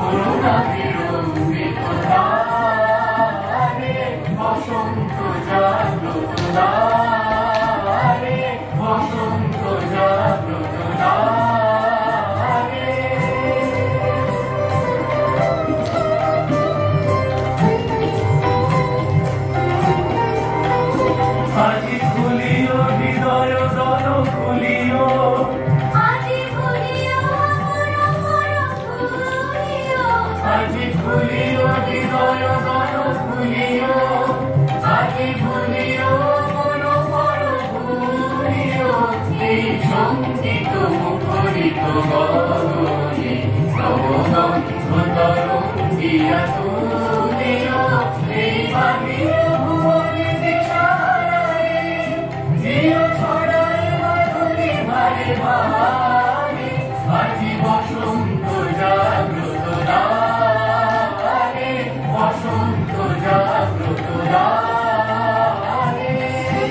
করুণা বিরঞ্জিত ধারে বসন্ত জাগ্রত দ্বারে বসন্ত জাগ্রত দ্বারে আজি খুলিও হৃদয় দল খুলিও আজি খুলিও হৃদয় দল খুলিও আজি খুলিও মন পর ভুলিও এই সঙ্গীত মুখরিত গগনে নবগন্ধ তরঙ্গিয়া তুলিও এই ভাবিও ভুবনে দিশারে জিও ছড়ায় মাধুরী ভারে ভারে